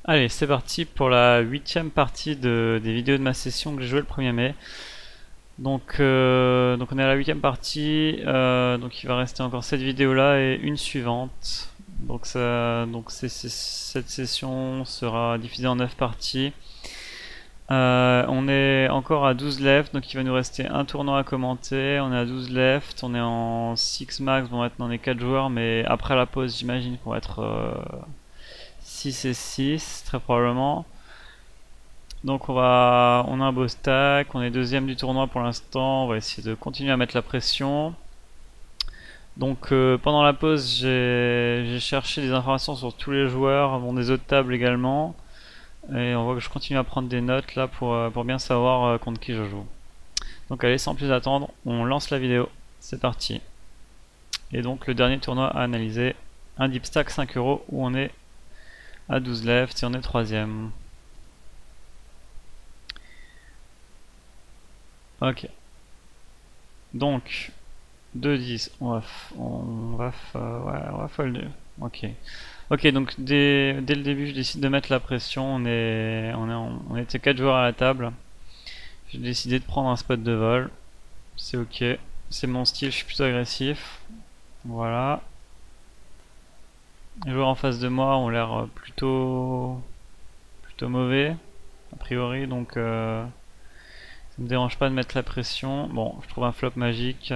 Allez, c'est parti pour la 8e partie des vidéos de ma session que j'ai joué le 1er mai. Donc on est à la 8e partie, donc il va rester encore cette vidéo là et une suivante. Cette session sera divisée en 9 parties. On est encore à 12 left, donc il va nous rester un tournoi à commenter. On est à 12 left, on est en 6 max, bon maintenant on est 4 joueurs, mais après la pause j'imagine qu'on va être 6 et 6 très probablement. Donc on a un beau stack, on est deuxième du tournoi pour l'instant, on va essayer de continuer à mettre la pression. Donc pendant la pause j'ai cherché des informations sur tous les joueurs, bon, des autres tables également. Et on voit que je continue à prendre des notes là pour bien savoir contre qui je joue. Donc allez, sans plus attendre, on lance la vidéo, c'est parti. Et donc le dernier tournoi à analyser, un deep stack 5 € où on est à 12 left et on est troisième. Ok. Donc 2-10, on va fold. Ok. Ok, donc dès le début je décide de mettre la pression, on était 4 joueurs à la table. J'ai décidé de prendre un spot de vol. C'est ok. C'est mon style, je suis plutôt agressif. Voilà. Les joueurs en face de moi ont l'air plutôt mauvais, a priori, donc ça me dérange pas de mettre la pression. Bon, je trouve un flop magique.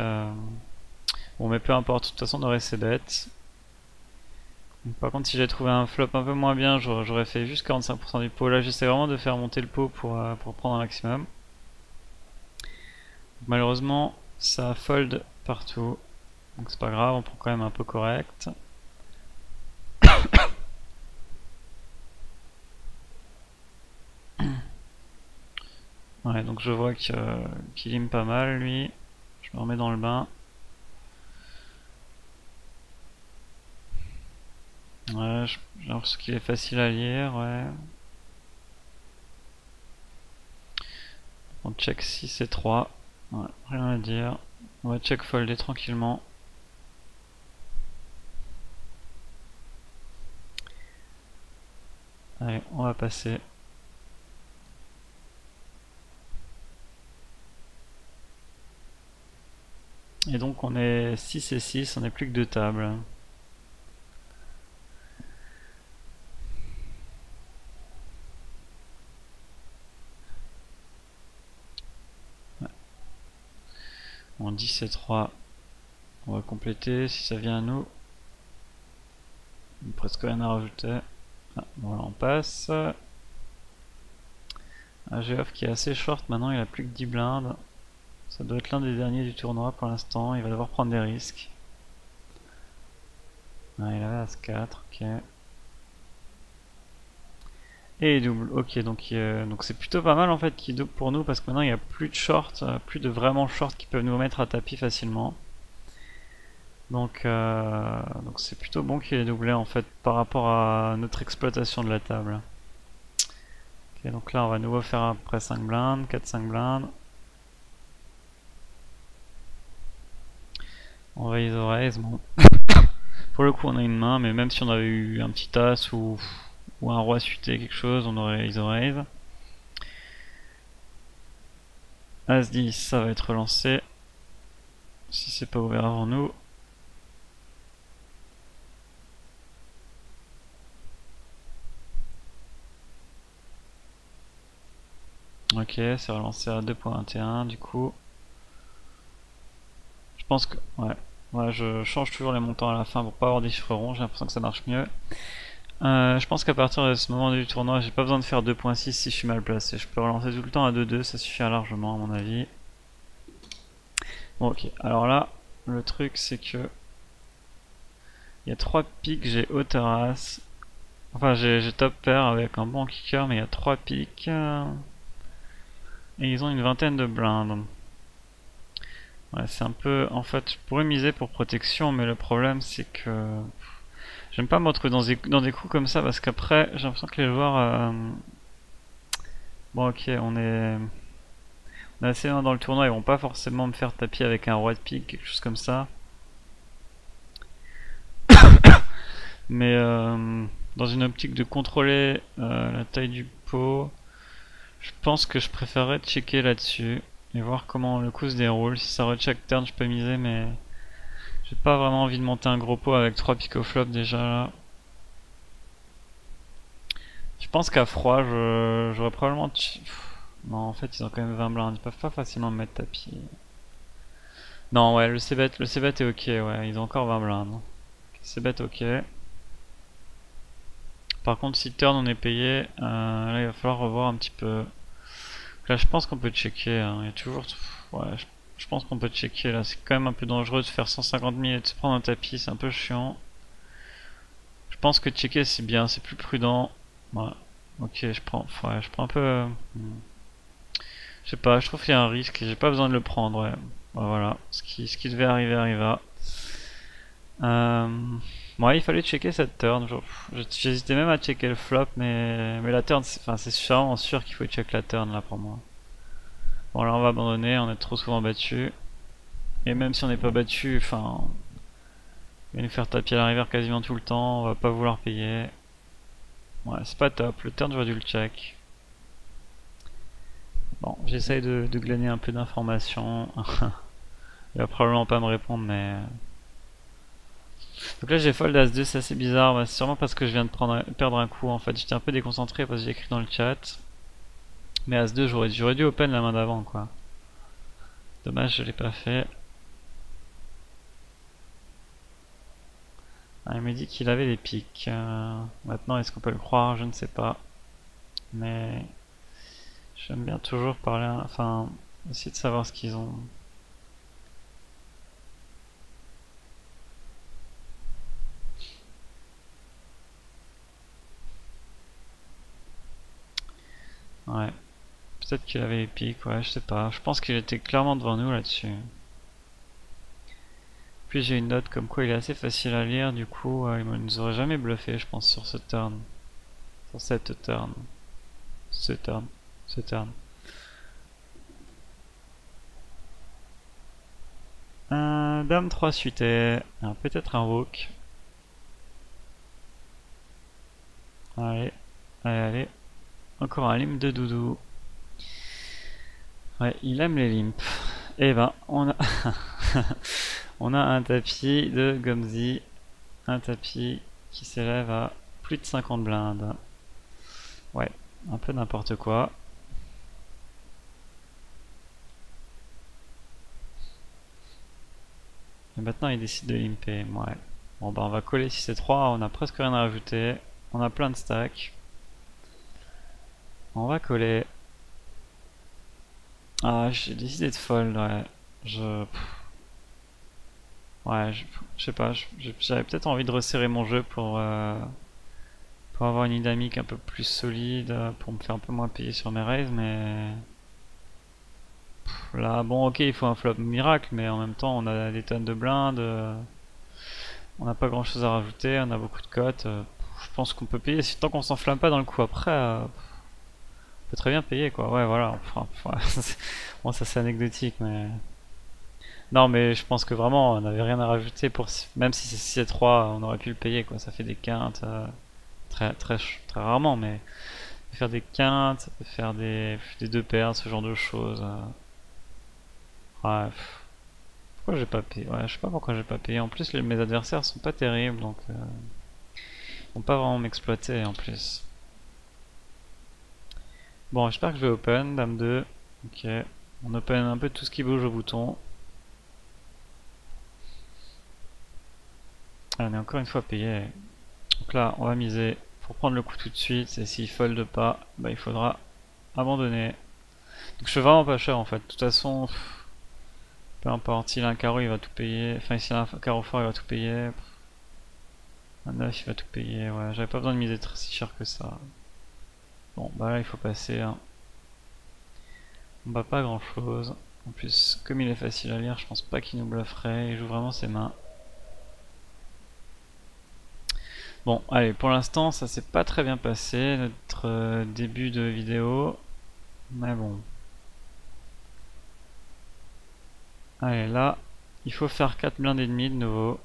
Bon, mais peu importe, de toute façon on aurait ses bêtes. Par contre, si j'avais trouvé un flop un peu moins bien, j'aurais fait juste 45% du pot. Là, j'essaie vraiment de faire monter le pot pour prendre un maximum. Malheureusement, ça fold partout. Donc c'est pas grave, on prend quand même un pot correct. Ouais, donc je vois qu'il lime pas mal, lui. Je me remets dans le bain. Ouais, j'ai l'impression qu'il est facile à lire, ouais. On check 6 et 3. Ouais, rien à dire. On va check folder tranquillement. Allez, on va passer. Et donc on est 6 et 6, on n'est plus que 2 tables. Ouais. En 10 et 3, on va compléter si ça vient à nous. Presque rien à rajouter. Ah, voilà, on passe. Geoff qui est assez short maintenant, il a plus que 10 blindes. Ça doit être l'un des derniers du tournoi pour l'instant, il va devoir prendre des risques. Ah, il avait As-4, ok. Et il double, ok, donc c'est plutôt pas mal en fait qu'il double pour nous parce que maintenant il n'y a plus de short, plus de vraiment short qui peuvent nous mettre à tapis facilement. Donc c'est plutôt bon qu'il ait doublé en fait par rapport à notre exploitation de la table. Ok, donc là on va de nouveau faire après 5 blindes, 4-5 blindes. On va ISO raise, bon. Pour le coup on a une main, mais même si on avait eu un petit as ou un roi suité quelque chose, on aurait ISO raise. As-10, ça va être relancé. Si c'est pas ouvert avant nous. Ok, c'est relancé à 2.21 du coup. Je pense que... Ouais, je change toujours les montants à la fin pour pas avoir des chiffres ronds, j'ai l'impression que ça marche mieux. Je pense qu'à partir de ce moment du tournoi, j'ai pas besoin de faire 2.6 si je suis mal placé. Je peux relancer tout le temps à 2.2, ça suffira largement à mon avis. Bon ok, alors là, le truc c'est que... Il y a 3 piques, j'ai hauteur as. Enfin j'ai top pair avec un bon kicker, mais il y a 3 piques. Et ils ont une vingtaine de blindes. Ouais, c'est un peu... En fait, je pourrais miser pour protection, mais le problème c'est que... J'aime pas me retrouver dans des coups comme ça, parce qu'après, j'ai l'impression que les joueurs... Bon ok, on est assez loin dans le tournoi, ils vont pas forcément me faire tapis avec un roi de pique, quelque chose comme ça. Mais Dans une optique de contrôler la taille du pot, je pense que je préférerais checker là-dessus et voir comment le coup se déroule. Si ça recheck turn, je peux miser, mais j'ai pas vraiment envie de monter un gros pot avec 3 pico flop déjà là. Je pense qu'à froid, j'aurais probablement... Non, en fait, ils ont quand même 20 blindes. Ils peuvent pas facilement me mettre tapis. Non, ouais, le c-bet est ok, ouais. Ils ont encore 20 blindes. C-bet ok. Par contre, si turn on est payé, là il va falloir revoir un petit peu. Là, je pense qu'on peut checker. Hein. Il y a toujours... Ouais, je pense qu'on peut checker là. C'est quand même un peu dangereux de faire 150 000 et de se prendre un tapis. C'est un peu chiant. Je pense que checker c'est bien, c'est plus prudent. Ouais. Ok, je prends un peu... Je sais pas, je trouve qu'il y a un risque et j'ai pas besoin de le prendre, ouais. Bah, voilà, ce qui devait arriver arriva. Euh... Ouais, il fallait checker cette turn. J'hésitais même à checker le flop, mais la turn, enfin, c'est vraiment sûr qu'il faut check la turn là pour moi. Bon, là on va abandonner, on est trop souvent battu. Et même si on n'est pas battu, enfin, il va nous faire taper à la river quasiment tout le temps, on va pas vouloir payer. Ouais, c'est pas top, le turn j'aurais dû le check. Bon, j'essaye de glaner un peu d'informations. Il va probablement pas me répondre, mais... Donc là j'ai fold As-2, c'est assez bizarre. Bah, c'est sûrement parce que je viens de perdre un coup en fait. J'étais un peu déconcentré parce que j'ai écrit dans le chat. Mais As-2, j'aurais dû open la main d'avant quoi. Dommage, je l'ai pas fait. Ah, il m'a dit qu'il avait les piques. Maintenant, est-ce qu'on peut le croire? Je ne sais pas. Mais j'aime bien toujours parler, enfin, essayer de savoir ce qu'ils ont. Ouais. Peut-être qu'il avait les piques, ouais, je sais pas. Je pense qu'il était clairement devant nous là-dessus. Puis j'ai une note comme quoi il est assez facile à lire, du coup il nous aurait jamais bluffé je pense sur ce turn. Sur cette turn. Ce turn. Ce turn. Dame 3 suité. Peut-être un rook. Allez. Allez, allez. Encore un limp de doudou. Ouais, il aime les limps. Et ben, on a... on a un tapis de Gomzi. Un tapis qui s'élève à plus de 50 blindes. Ouais, un peu n'importe quoi. Et maintenant il décide de limper. Ouais. Bon bah on va coller si c'est 3, on a presque rien à rajouter. On a plein de stacks. On va coller. Ah, j'ai décidé de fold, ouais. Ouais, je sais pas, j'avais peut-être envie de resserrer mon jeu pour avoir une dynamique un peu plus solide, pour me faire un peu moins payer sur mes raises, mais... Là, bon, ok, il faut un flop miracle, mais en même temps, on a des tonnes de blindes, on n'a pas grand chose à rajouter, on a beaucoup de cotes. Je pense qu'on peut payer, tant qu'on s'enflamme pas dans le coup après, on peut très bien payer, quoi. Ouais, voilà, enfin, bon, ça c'est anecdotique, mais... Non, mais je pense que vraiment, on n'avait rien à rajouter pour... Même si c'est 3 on aurait pu le payer, quoi. Ça fait des quintes, très rarement, mais... Faire des quintes, faire des deux paires, ce genre de choses. Ouais, pourquoi j'ai pas payé? Ouais, je sais pas pourquoi j'ai pas payé. En plus, mes adversaires sont pas terribles, donc ils vont pas vraiment m'exploiter en plus. Bon, j'espère que je vais open, dame 2. Ok, on open un peu tout ce qui bouge au bouton. Ah, on est encore une fois payé. Donc là, on va miser pour prendre le coup tout de suite. Et s'il fold pas, bah, il faudra abandonner. Donc je fais vraiment pas cher en fait. De toute façon, peu importe. S'il a un carreau, il va tout payer. Enfin, s'il a un carreau fort, il va tout payer. Un 9, il va tout payer. Ouais, j'avais pas besoin de miser si cher que ça. Bon, bah là, il faut passer. Hein. On bat pas grand chose. En plus, comme il est facile à lire, je pense pas qu'il nous blufferait. Il joue vraiment ses mains. Bon, allez, pour l'instant, ça s'est pas très bien passé, notre début de vidéo. Mais bon. Allez, là, il faut faire 4 blindes et demi de nouveau.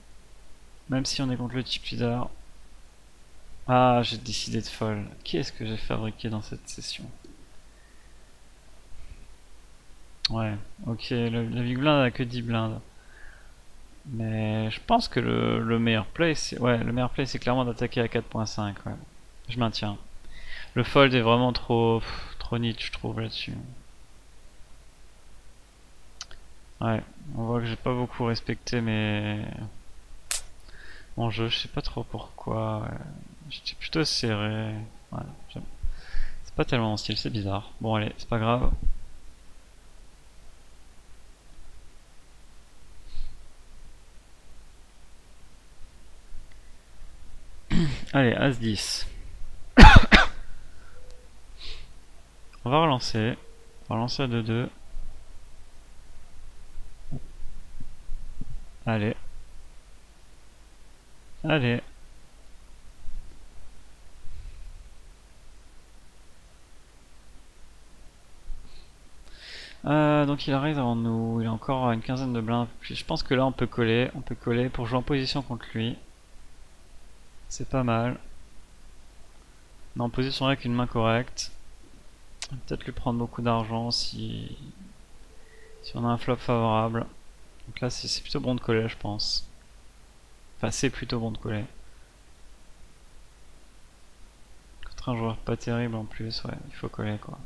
Même si on est contre le chip leader. Ah, j'ai décidé de fold. Qui est-ce que j'ai fabriqué dans cette session? Ouais, ok, la big blind a que 10 blindes. Mais je pense que le meilleur play, c'est ouais, le meilleur play, c'est clairement d'attaquer à 4.5. Ouais. Je maintiens. Le fold est vraiment trop niche, je trouve, là-dessus. Ouais, on voit que j'ai pas beaucoup respecté mon jeu, je sais pas trop pourquoi. Ouais. J'étais plutôt serré. Ouais, c'est pas tellement mon style, c'est bizarre. Bon, allez, c'est pas grave. Allez, As-10. On va relancer. On va relancer à 2-2. Allez. Allez. Donc il arrive avant nous. Il a encore une quinzaine de blindes. Je pense que là on peut coller. On peut coller pour jouer en position contre lui. C'est pas mal. On est en position avec une main correcte. Peut-être lui prendre beaucoup d'argent si on a un flop favorable. Donc là c'est plutôt bon de coller, je pense. Enfin c'est plutôt bon de coller. Contre un joueur pas terrible en plus, ouais, il faut coller quoi.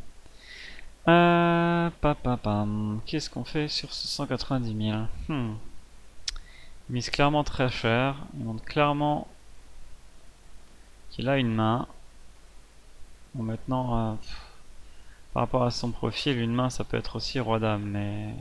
Papapam. Qu'est-ce qu'on fait sur ce 190 000? Il mise clairement très cher. Il montre clairement qu'il a une main. Bon, maintenant, par rapport à son profil, une main ça peut être aussi roi-dame, mais.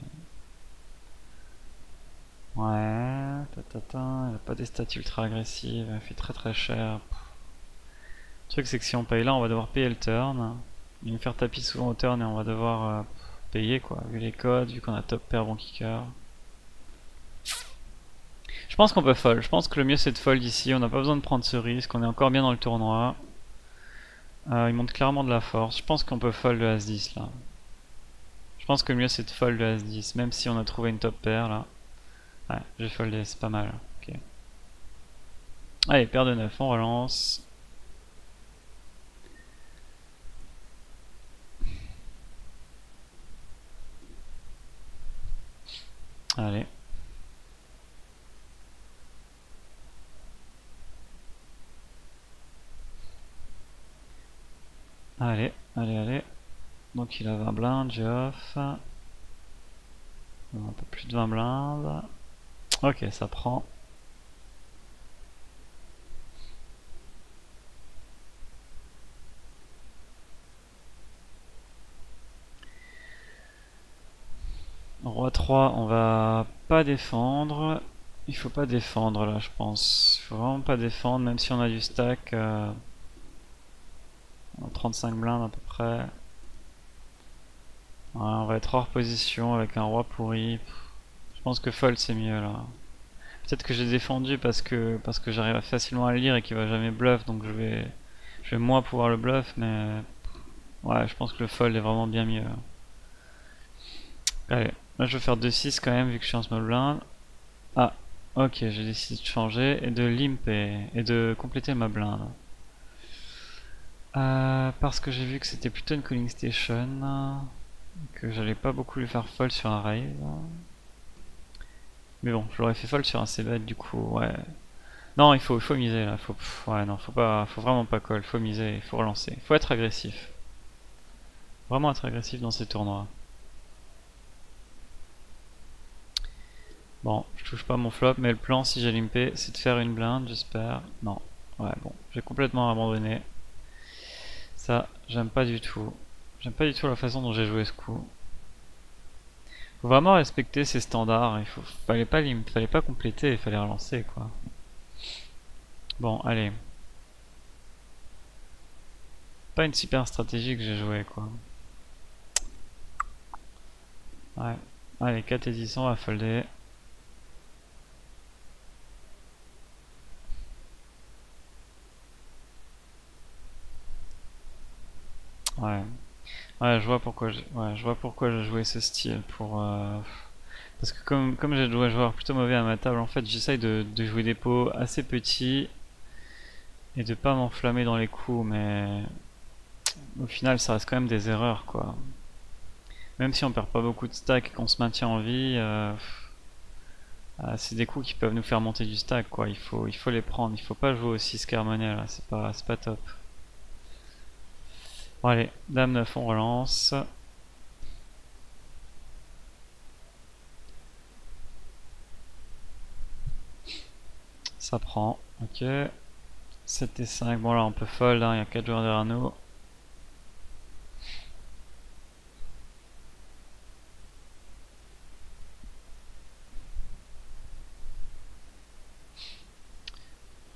Ouais, il a pas des stats ultra agressives, il fait très cher. Le truc c'est que si on paye là, on va devoir payer le turn. Il va me faire tapis souvent au turn et on va devoir payer quoi, vu les codes, vu qu'on a top pair bon kicker. Je pense qu'on peut fold, je pense que le mieux c'est de fold ici, on n'a pas besoin de prendre ce risque, on est encore bien dans le tournoi. Il montre clairement de la force, je pense qu'on peut fold le As-10 là. Je pense que le mieux c'est de fold le As-10, même si on a trouvé une top pair là. Ouais, j'ai foldé, c'est pas mal. Ok. Allez, paire de 9, on relance. Allez. Allez. Donc il a 20 blindes, j'ai off. Un peu plus de 20 blindes. Ok, ça prend. Roi 3, on va pas défendre. Il faut pas défendre là, je pense. Il faut vraiment pas défendre, même si on a du stack. 35 blindes à peu près. Ouais, on va être hors position avec un roi pourri. Je pense que fold c'est mieux là. Peut-être que j'ai défendu parce que j'arrive facilement à le lire et qu'il va jamais bluff, donc je vais moins pouvoir le bluff, mais ouais, je pense que le fold est vraiment bien mieux. Allez, là je vais faire 2-6 quand même vu que je suis en small blind. Ah, ok, j'ai décidé de changer et de limper et de compléter ma blinde. Parce que j'ai vu que c'était plutôt une calling station, que j'allais pas beaucoup lui faire fold sur un raise. Mais bon, je l'aurais fait fold sur un c-bet du coup, ouais. Non, il faut miser là, ouais, non, faut vraiment pas call, faut miser, il faut relancer. Il faut être agressif. Vraiment être agressif dans ces tournois. Bon, je touche pas mon flop, mais le plan si j'ai limpé, c'est de faire une blinde, j'espère. Non, ouais, bon, j'ai complètement abandonné. Ça, j'aime pas du tout. J'aime pas du tout la façon dont j'ai joué ce coup. Faut vraiment respecter ses standards, fallait pas compléter, il fallait relancer quoi. Bon, allez. Pas une super stratégie que j'ai joué quoi. Ouais. Allez, 4 et 10, on va folder. Ouais. Ouais, je vois pourquoi j'ai joué ce style parce que comme j'ai joué un joueur plutôt mauvais à ma table, en fait, j'essaye de jouer des pots assez petits et de pas m'enflammer dans les coups, mais au final ça reste quand même des erreurs quoi. Même si on perd pas beaucoup de stack et qu'on se maintient en vie, c'est des coups qui peuvent nous faire monter du stack quoi. Il faut les prendre, il faut pas jouer aussi scarmonnet là, c'est pas top. Bon allez, dame 9 on relance. Ça prend, ok. 7 et 5, bon là on peut fold, hein, il y a 4 joueurs derrière nous.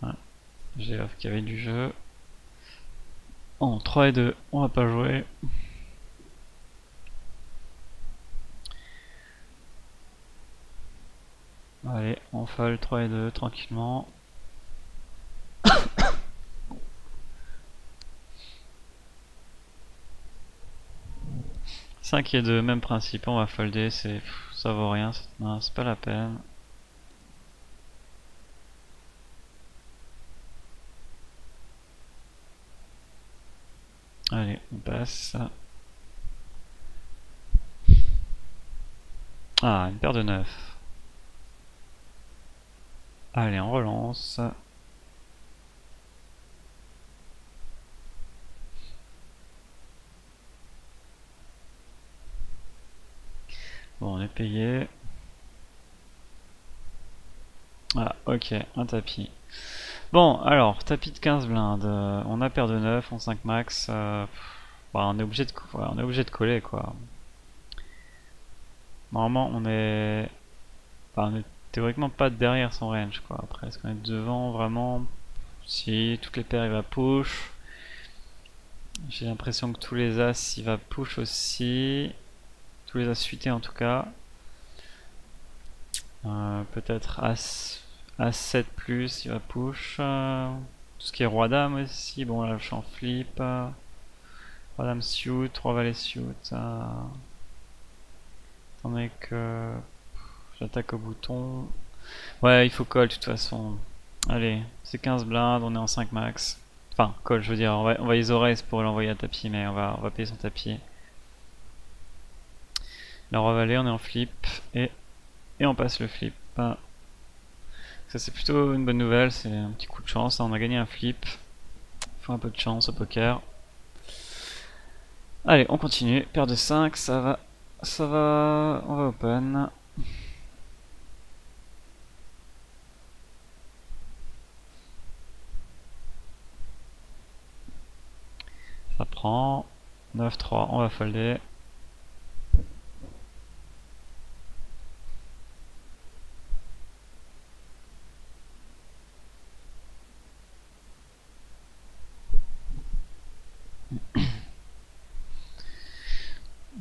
Voilà. J'ai off qu'il y avait du jeu. En 3 et 2, on va pas jouer. Allez, on fold 3 et 2 tranquillement. 5 et 2, même principe, on va folder, ça vaut rien, c'est pas la peine. Allez, on passe. Ah, une paire de 9. Allez, on relance. Bon, on est payé. Ah, ok, un tapis. Bon, alors, tapis de 15 blindes. On a paire de 9, on 5 max. Bah, on est obligé de, ouais, on est obligé de coller, quoi. Normalement, on est théoriquement pas derrière son range, quoi. Après, est-ce qu'on est devant, vraiment? Si, toutes les paires, il va push. J'ai l'impression que tous les as, il va push aussi. Tous les as suités, en tout cas. Peut-être As7 plus, il va push. Tout ce qui est roi dame aussi. Bon là je suis en flip. Roi dame suit, 3 valets suit. Attendez que j'attaque au bouton. Ouais il faut call de toute façon. Allez, c'est 15 blindes, on est en 5 max. Enfin call je veux dire, on va iso raise pour l'envoyer à tapis mais on va payer son tapis. La roi valet, on est en flip et on passe le flip. Ça c'est plutôt une bonne nouvelle, c'est un petit coup de chance, on a gagné un flip. Il faut un peu de chance au poker. Allez, on continue, paire de 5, on va open. Ça prend 9-3, on va folder.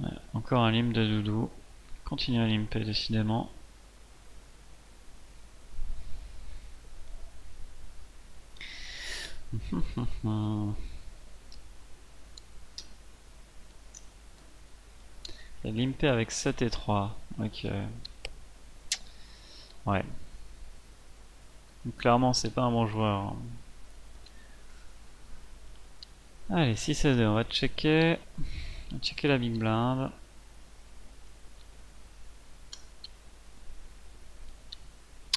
Ouais, encore un limp de doudou. Continue à limper décidément. Il a limpé avec 7 et 3. Ok. Ouais. Donc, clairement, c'est pas un bon joueur. Allez, 6 et 2, on va checker. On va checker la big blind.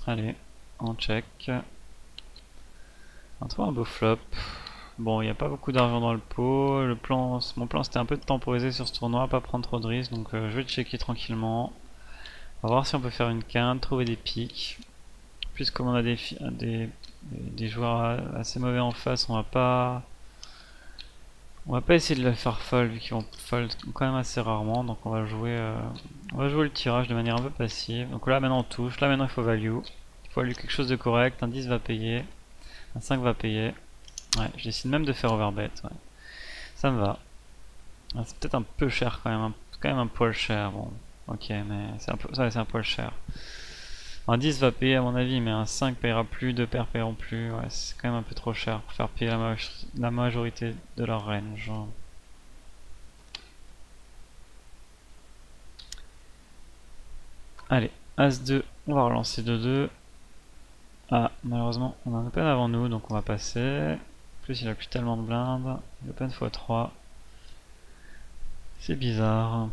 Allez, on check. On trouve un beau flop. Bon, il n'y a pas beaucoup d'argent dans le pot. Mon plan c'était un peu de temporiser sur ce tournoi, pas prendre trop de risques. Donc je vais checker tranquillement. On va voir si on peut faire une quinte, trouver des pics. Plus comme on a des joueurs assez mauvais en face, on va pas essayer de le faire fold vu qu'ils vont fold quand même assez rarement. Donc on va jouer le tirage de manière un peu passive. Donc là maintenant on touche, là maintenant il faut value. Il faut value quelque chose de correct, un 10 va payer, un 5 va payer. Ouais, je décide même de faire overbet, ouais. Ça me va. Ah, c'est peut-être un peu cher quand même, quand même un poil cher, bon. Ok, mais c'est un poil cher. Un 10 va payer à mon avis, mais un 5 payera plus, deux paires paieront plus. Ouais, c'est quand même un peu trop cher pour faire payer la majorité de leur range. Allez, As-2, on va relancer 2-2. Ah, malheureusement, on a un open avant nous, donc on va passer. En plus, il a plus tellement de blindes. Open x3. C'est bizarre.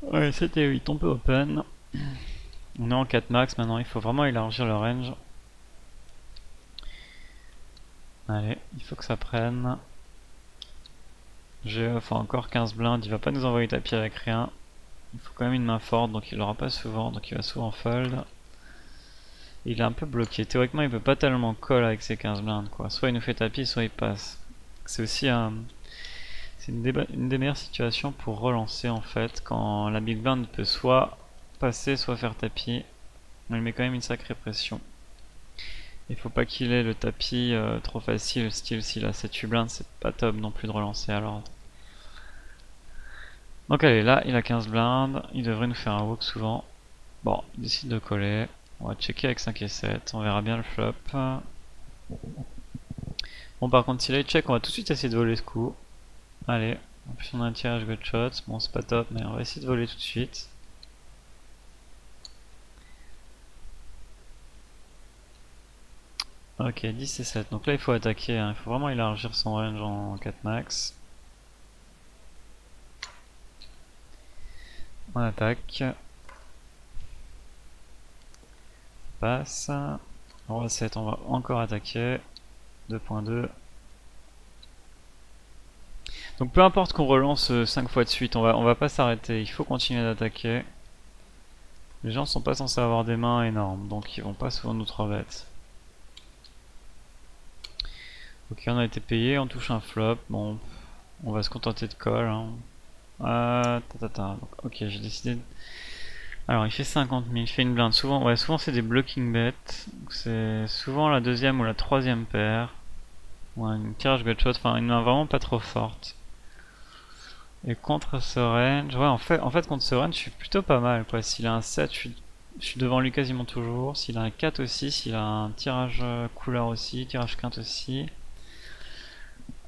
Ouais, c'était 8, on peut open. On est en 4 max maintenant, il faut vraiment élargir le range. Allez, il faut que ça prenne. J'ai enfin encore 15 blindes, il va pas nous envoyer tapis avec rien. Il faut quand même une main forte, donc il l'aura pas souvent, donc il va souvent fold. Il est un peu bloqué, théoriquement il peut pas tellement call avec ses 15 blindes quoi. Soit il nous fait tapis, soit il passe. C'est aussi c'est une des meilleures situations pour relancer en fait, quand la big blind peut soit passer, soit faire tapis. On lui met quand même une sacrée pression. Il faut pas qu'il ait le tapis trop facile, style s'il a 7-8 blindes, c'est pas top non plus de relancer alors. Donc allez, là il a 15 blindes, il devrait nous faire un walk souvent. Bon, il décide de coller. On va checker avec 5 et 7, on verra bien le flop. Bon par contre s'il a check, on va tout de suite essayer de voler ce coup. Allez, en plus on a un tirage gut shot, bon c'est pas top mais on va essayer de voler tout de suite. Ok, 10 et 7, donc là il faut attaquer, hein. Il faut vraiment élargir son range en 4 max. On attaque. Passe. Roi 7, on va encore attaquer. 2.2. Donc peu importe qu'on relance 5 fois de suite, on va pas s'arrêter, il faut continuer d'attaquer. Les gens sont pas censés avoir des mains énormes, donc ils vont pas souvent nous 3-bet. Ok, on a été payé, on touche un flop, bon, on va se contenter de call. Hein. Donc, ok, j'ai décidé de... Alors il fait 50 000, il fait une blinde, souvent, ouais, souvent c'est des blocking bets, c'est souvent la deuxième ou la troisième paire. Ou une tirage gut shot, enfin une main vraiment pas trop forte. Et contre ce range, ouais en fait contre ce range je suis plutôt pas mal quoi. S'il a un 7, je suis devant lui quasiment toujours. S'il a un 4 aussi, s'il a un tirage couleur aussi, tirage quinte aussi.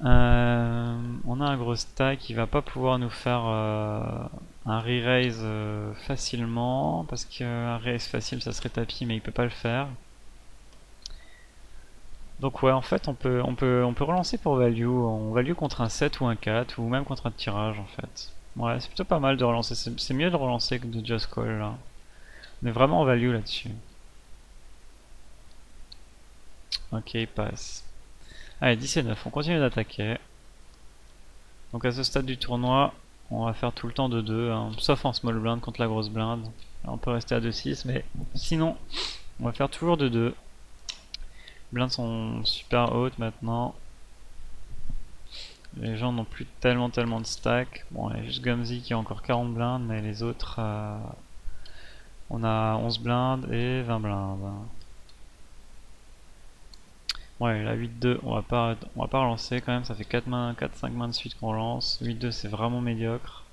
On a un gros stack qui va pas pouvoir nous faire un re-raise facilement. Parce qu'un raise facile ça serait tapis mais il peut pas le faire. Donc ouais en fait on peut relancer pour value. On value contre un 7 ou un 4 ou même contre un tirage en fait. Ouais c'est plutôt pas mal de relancer, c'est mieux de relancer que de just call là. On est vraiment en value là-dessus. Ok il passe. Allez 10 et 9, on continue d'attaquer. Donc à ce stade du tournoi on va faire tout le temps de 2 hein, sauf en small blind contre la grosse blinde. Là, on peut rester à 2-6 mais sinon on va faire toujours de 2. Les blindes sont super hautes maintenant. Les gens n'ont plus tellement de stack. Bon, il y a juste Gumzy qui a encore 40 blindes, mais les autres, on a 11 blindes et 20 blindes. Ouais, la 8-2, on va pas relancer quand même, ça fait 4-5 mains de suite qu'on lance. 8-2 c'est vraiment médiocre.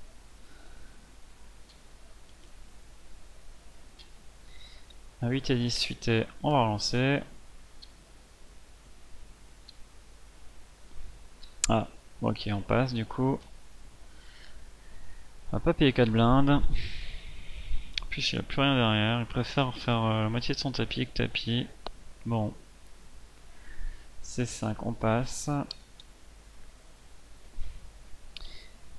À 8 et 10 suité, on va relancer. Ah, ok, on passe du coup. On va pas payer 4 blindes. Puis il a plus rien derrière, il préfère faire la moitié de son tapis que tapis. Bon. C5, on passe.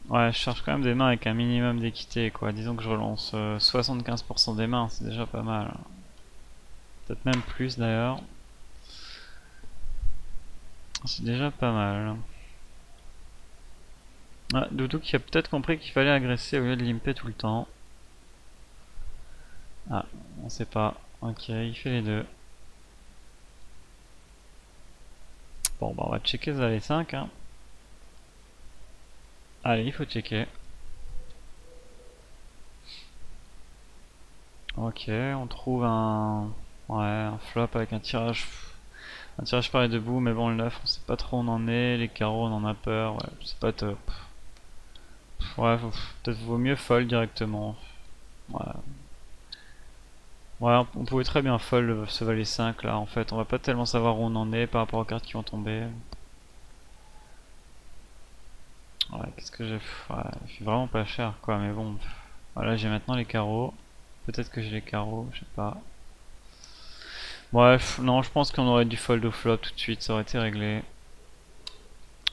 Ouais, je cherche quand même des mains avec un minimum d'équité quoi. Disons que je relance 75% des mains, c'est déjà pas mal. Peut-être même plus d'ailleurs. C'est déjà pas mal. Ah, Doudou qui a peut-être compris qu'il fallait agresser au lieu de limper tout le temps. Ah, on sait pas. Ok, il fait les deux. Bon, bah on va checker les 5. Hein. Allez, il faut checker. Ok, on trouve un flop avec un tirage par les debout, mais bon le 9 on sait pas trop où on en est, les carreaux on en a peur, ouais, c'est pas top. Ouais, peut-être vaut mieux fold directement. Ouais. Ouais, on pouvait très bien fold ce valet 5 là en fait, on va pas tellement savoir où on en est par rapport aux cartes qui vont tomber. Ouais, qu'est-ce que j'ai fait? Ouais, je suis vraiment pas cher quoi, mais bon. Voilà, j'ai maintenant les carreaux. Peut-être que j'ai les carreaux, je sais pas. Bref, non, je pense qu'on aurait dû fold au flop tout de suite, ça aurait été réglé.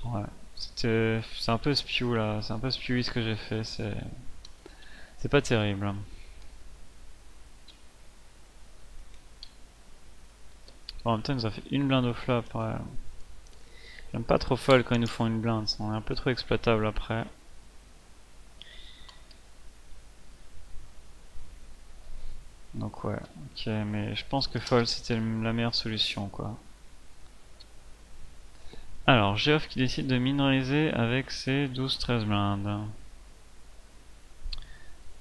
Ouais. C'est un peu spew là, c'est un peu spewy ce que j'ai fait, c'est pas terrible. En même temps, il nous a fait une blinde au flop, ouais. J'aime pas trop fold quand ils nous font une blinde, on est un peu trop exploitable après. Donc ouais, ok, mais je pense que fold c'était la meilleure solution quoi. Alors, Geoff qui décide de minoriser avec ses 12-13 blindes.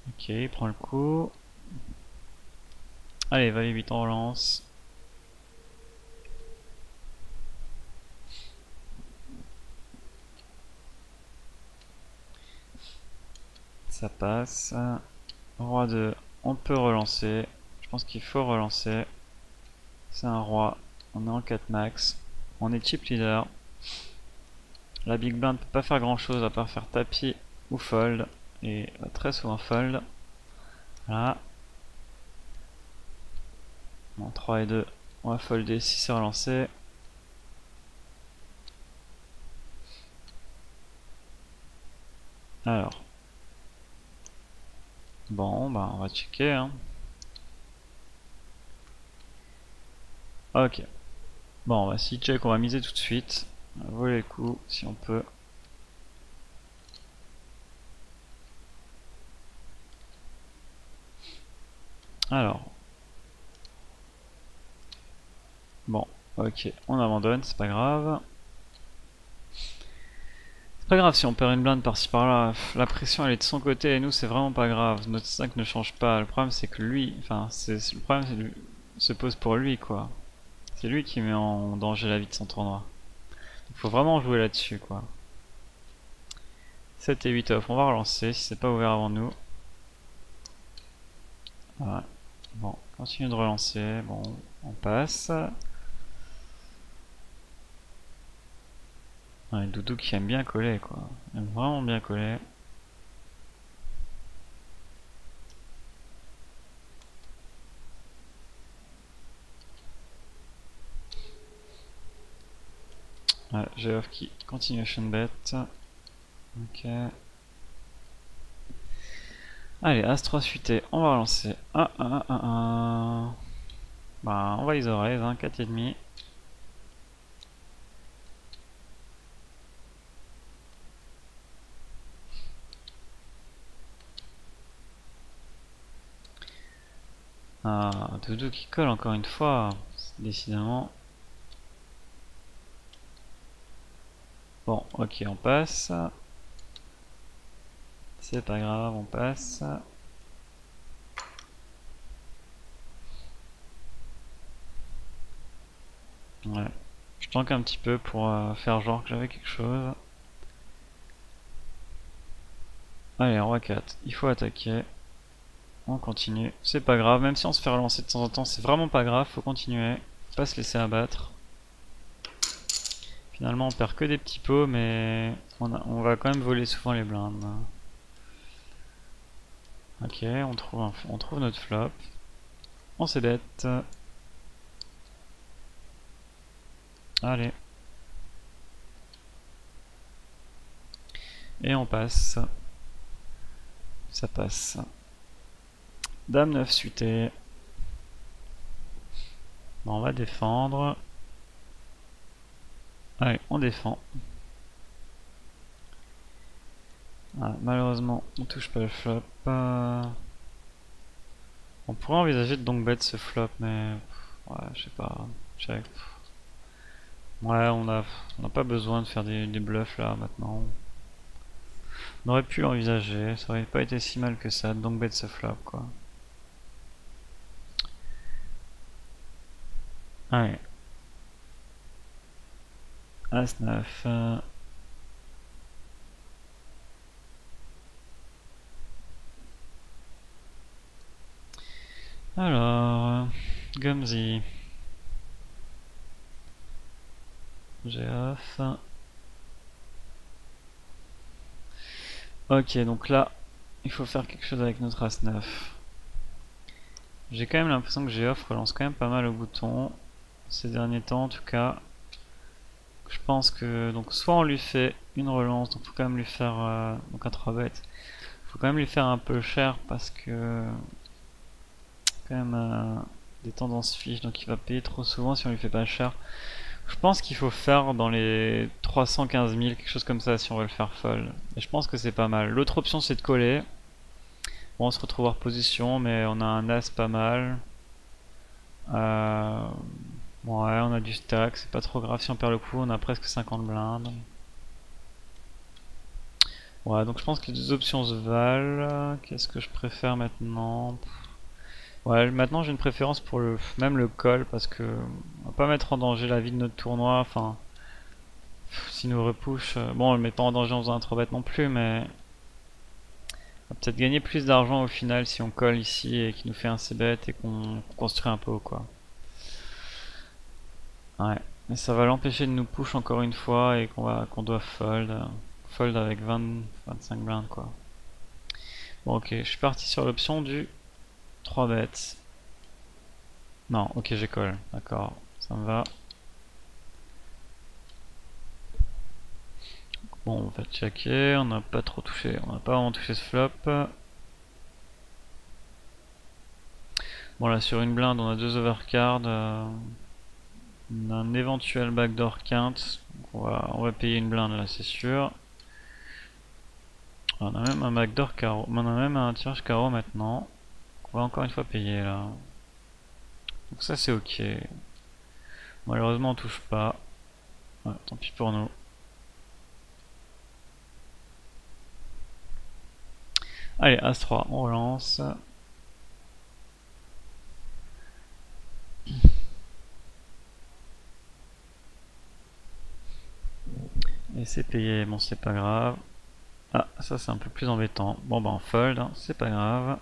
Ok, il prend le coup. Allez, valet 8 on relance. Ça passe. Roi 2, on peut relancer. Je pense qu'il faut relancer. C'est un roi. On est en 4 max. On est chip leader. La big blind ne peut pas faire grand chose à part faire tapis ou fold. Et très souvent fold. Voilà. Bon, 3 et 2. On va folder si c'est relancé. Alors. Bon, bah on va checker. Hein. Ok. Bon, on va si check, on va miser tout de suite. On va voler le coup si on peut. Alors. Bon, ok, on abandonne, c'est pas grave. C'est pas grave si on perd une blinde par-ci par-là. La pression elle est de son côté et nous c'est vraiment pas grave. Notre 5 ne change pas. Le problème c'est que lui, enfin, le problème se pose pour lui quoi. C'est lui qui met en danger la vie de son tournoi. Il faut vraiment jouer là-dessus quoi. 7 et 8 off, on va relancer si c'est pas ouvert avant nous. Voilà. Bon, continue de relancer. Bon, on passe. Ouais, Doudou qui aime bien coller quoi. Il aime vraiment bien coller. Ouais, Geoff qui continuation bet. Ok. Allez, As-3 suité, on va relancer. Ah, ah, ah, ah. Bah, on va les oreilles, hein, 4,5. Ah, Doudou qui colle encore une fois, décidément. Bon, ok, on passe. C'est pas grave, on passe. Ouais. Je tank un petit peu pour faire genre que j'avais quelque chose. Allez, roi 4, il faut attaquer. On continue, c'est pas grave, même si on se fait relancer de temps en temps, c'est vraiment pas grave, faut continuer. Faut pas se laisser abattre. Finalement on perd que des petits pots mais on va quand même voler souvent les blindes. Ok, on trouve notre flop. On s'est bête. Allez. Et on passe. Ça passe. Dame 9 suité. Bon, on va défendre. Allez, on défend. Ah, malheureusement, on touche pas le flop. On pourrait envisager de donc bet ce flop, mais ouais, je sais pas. Check. Ouais, on n'a pas besoin de faire des bluffs là maintenant. On aurait pu envisager, ça aurait pas été si mal que ça, donc bet ce flop quoi. Allez. As-9. Alors, Gumsy. Geoff. Ok, donc là, il faut faire quelque chose avec notre As-9. J'ai quand même l'impression que Geoff relance quand même pas mal au bouton, ces derniers temps en tout cas. Je pense que, donc soit on lui fait une relance, donc faut quand même lui faire, donc un 3 bêtes. Faut quand même lui faire un peu cher parce que, quand même, des tendances fiches, donc il va payer trop souvent si on lui fait pas cher. Je pense qu'il faut faire dans les 315 000, quelque chose comme ça si on veut le faire fold. Et je pense que c'est pas mal. L'autre option c'est de coller. Bon, on se retrouve hors position, mais on a un As pas mal. Ouais, on a du stack, c'est pas trop grave si on perd le coup, on a presque 50 blindes. Ouais, donc je pense que les deux options se valent. Qu'est-ce que je préfère maintenant? Ouais, maintenant j'ai une préférence pour même le call parce que on va pas mettre en danger la vie de notre tournoi. Enfin, s'il nous repush, bon, on le met pas en danger en faisant un 3 bet non plus, mais on va peut-être gagner plus d'argent au final si on colle ici et qu'il nous fait un c-bet et qu'on construit un pot quoi. Ouais, mais ça va l'empêcher de nous push encore une fois et qu'on doit fold avec 25 blindes quoi. Bon ok, je suis parti sur l'option du 3 bêtes. Non, ok j'ai call, d'accord, ça me va. Bon on va checker, on n'a pas trop touché, on n'a pas vraiment touché ce flop. Bon là sur une blinde on a deux overcards, on a un éventuel backdoor quinte, on va payer une blinde là c'est sûr. On a même un backdoor carreau, on a même un tirage carreau maintenant. On va encore une fois payer là. Donc ça c'est ok. Malheureusement on touche pas. Ouais, tant pis pour nous. Allez, As-3, on relance. Et c'est payé, bon c'est pas grave. Ah, ça c'est un peu plus embêtant. Bon bah on fold, hein, c'est pas grave.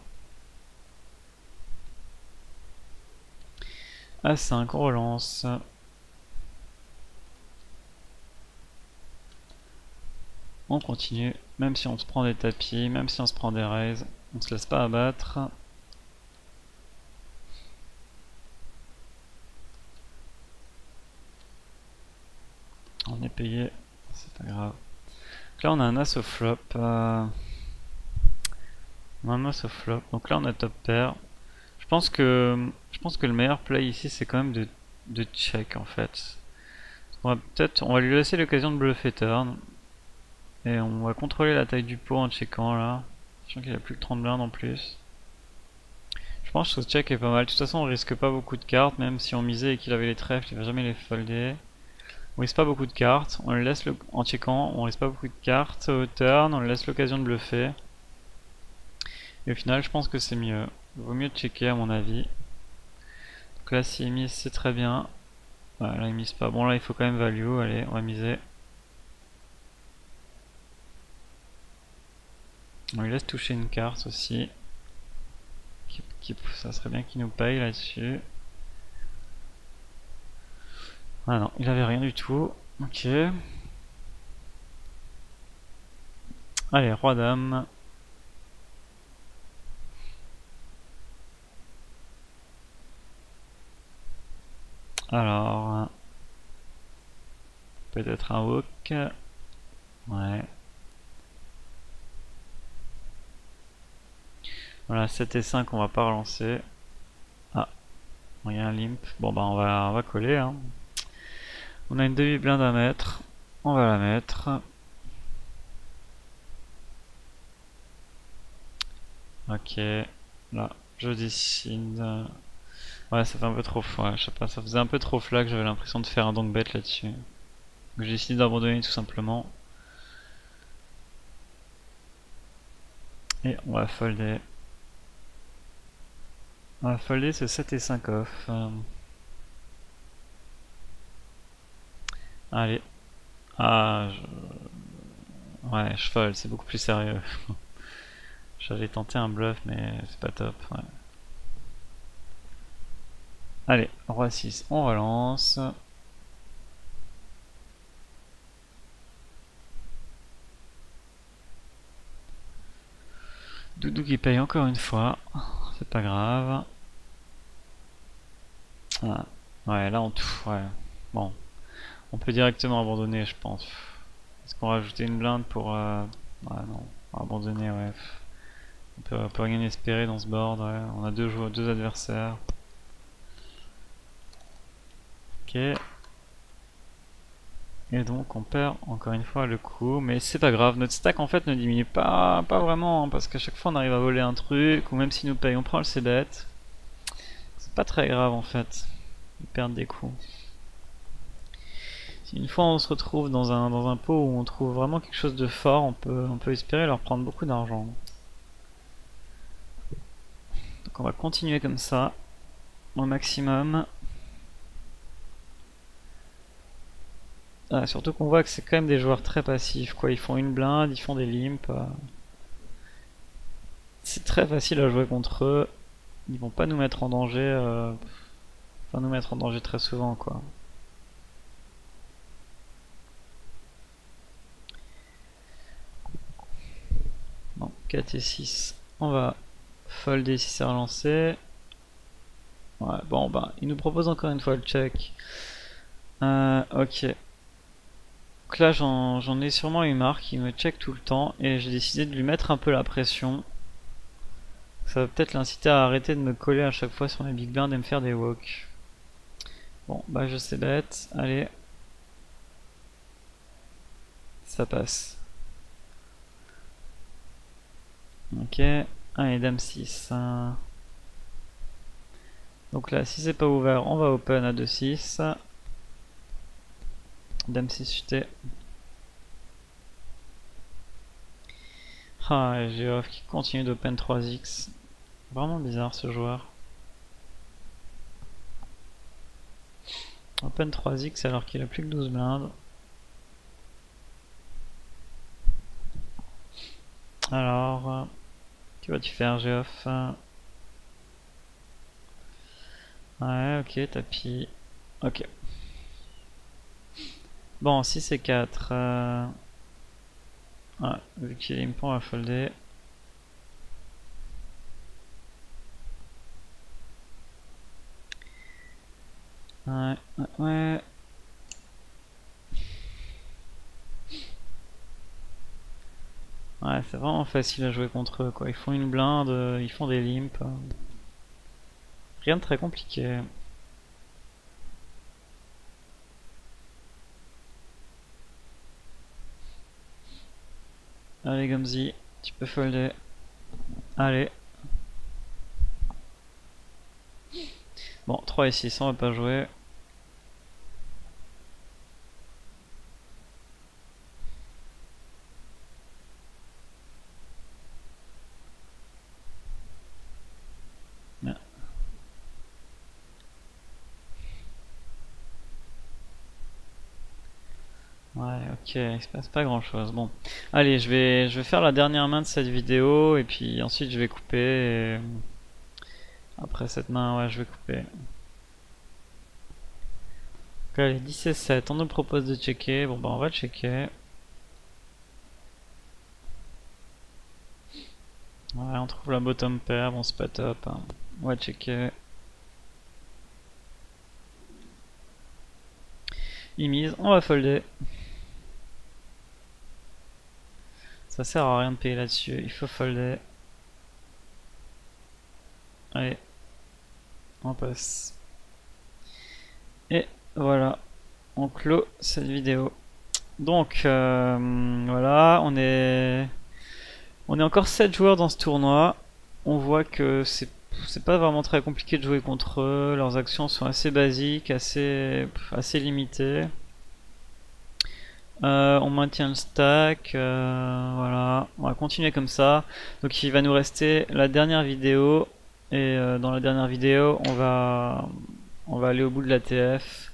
A5, on relance. On continue, même si on se prend des tapis, même si on se prend des raises, on se laisse pas abattre. On est payé, c'est pas grave. Donc là on a un As au flop. On a un As au flop, donc là on a top pair. Je pense que le meilleur play ici c'est quand même de check en fait. On va lui laisser l'occasion de bluffer turn. Et on va contrôler la taille du pot en checkant là. Sachant qu'il a plus que 30 blindes en plus. Je pense que ce check est pas mal. De toute façon on risque pas beaucoup de cartes. Même si on misait et qu'il avait les trèfles, il va jamais les folder. On risque pas beaucoup de cartes. On le laisse en checkant. On risque pas beaucoup de cartes au turn. On lui laisse l'occasion de bluffer. Et au final je pense que c'est mieux. Il vaut mieux checker à mon avis. Donc là s'il mise c'est très bien. Ouais, là il mise pas. Bon là il faut quand même value. Allez on va miser. On lui laisse toucher une carte aussi. Ça serait bien qu'il nous paye là-dessus. Ah non, il avait rien du tout. Ok. Allez, roi dame. Alors, peut-être un hook. Ouais. Voilà, 7 et 5, on va pas relancer. Ah, il y a un limp. Bon bah on va coller. Hein. On a une demi-blinde à mettre. On va la mettre. Ok. Là, je décide. Ouais, ça fait un peu trop ouais, je sais pas, ça faisait un peu trop flag, j'avais l'impression de faire un donk bet là-dessus. Donc j'ai décidé d'abandonner tout simplement. Et on va folder. On va folder ce 7 et 5 off. Allez. Ah, ouais, je fold, c'est beaucoup plus sérieux. J'allais tenter un bluff, mais c'est pas top. Ouais. Allez, roi 6, on relance. Doudou qui paye encore une fois, c'est pas grave. Ah. Ouais, là on tout. Ouais. Bon, on peut directement abandonner, je pense. Est-ce qu'on va rajouter une blinde pour. Ouais, non, on va abandonner, ouais. On peut rien espérer dans ce board, ouais. On a deux joueurs, deux adversaires. Ok. Et donc on perd encore une fois le coup, mais c'est pas grave, notre stack en fait ne diminue pas vraiment, hein, parce qu'à chaque fois on arrive à voler un truc, ou même si nous paye on prend le c-bet. C'est pas très grave en fait, de perdre des coups. Si une fois on se retrouve dans un pot où on trouve vraiment quelque chose de fort, on peut espérer leur prendre beaucoup d'argent. Donc on va continuer comme ça, au maximum. Ah, surtout qu'on voit que c'est quand même des joueurs très passifs, quoi. Ils font une blinde, ils font des limps. C'est très facile à jouer contre eux. Ils vont pas nous mettre en danger. Enfin, nous mettre en danger très souvent, quoi. Bon, 4 et 6. On va folder si c'est relancé. Ouais, bon, bah, il nous propose encore une fois le check. Ok. Donc là j'en ai sûrement eu marre qui me check tout le temps et j'ai décidé de lui mettre un peu la pression. Ça va peut-être l'inciter à arrêter de me coller à chaque fois sur mes big blinds et me faire des walks. Bon bah je sais bête, allez. Ça passe. Ok, allez dame 6. Donc là si c'est pas ouvert on va open à 2-6. Dame 6 chuté. Ah, et Geoff qui continue d'open 3x. Vraiment bizarre ce joueur. Open 3x alors qu'il a plus que 12 blindes. Alors, que vas-tu faire Geoff? Ouais, ok, tapis. Ok. Bon, 6 et 4. Ouais, vu qu'il est impont, on va folder. Ouais. Ouais, c'est vraiment facile à jouer contre eux, quoi. Ils font une blinde, ils font des limps. Rien de très compliqué. Allez, Gumzy, tu peux folder. Allez. Bon, 3 et 6, on va pas jouer. Ouais, ok, il se passe pas grand chose. Bon, allez, je vais faire la dernière main de cette vidéo et puis ensuite je vais couper. Et après cette main, ouais, je vais couper. Donc, allez, 10 et 7, on nous propose de checker. Bon, bah, on va checker. Ouais, on trouve la bottom pair, bon, c'est pas top. Hein. On va checker. Il mise, on va folder. Ça sert à rien de payer là-dessus, il faut folder. Allez, on passe. Et voilà, on clôt cette vidéo. Donc voilà, on est encore 7 joueurs dans ce tournoi. On voit que c'est pas vraiment très compliqué de jouer contre eux. Leurs actions sont assez basiques, assez limitées. On maintient le stack, voilà, on va continuer comme ça. Donc il va nous rester la dernière vidéo et dans la dernière vidéo on va aller au bout de l'ATF.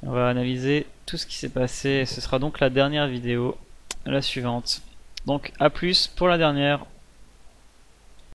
On va analyser tout ce qui s'est passé et ce sera donc la dernière vidéo, la suivante. Donc à plus pour la dernière.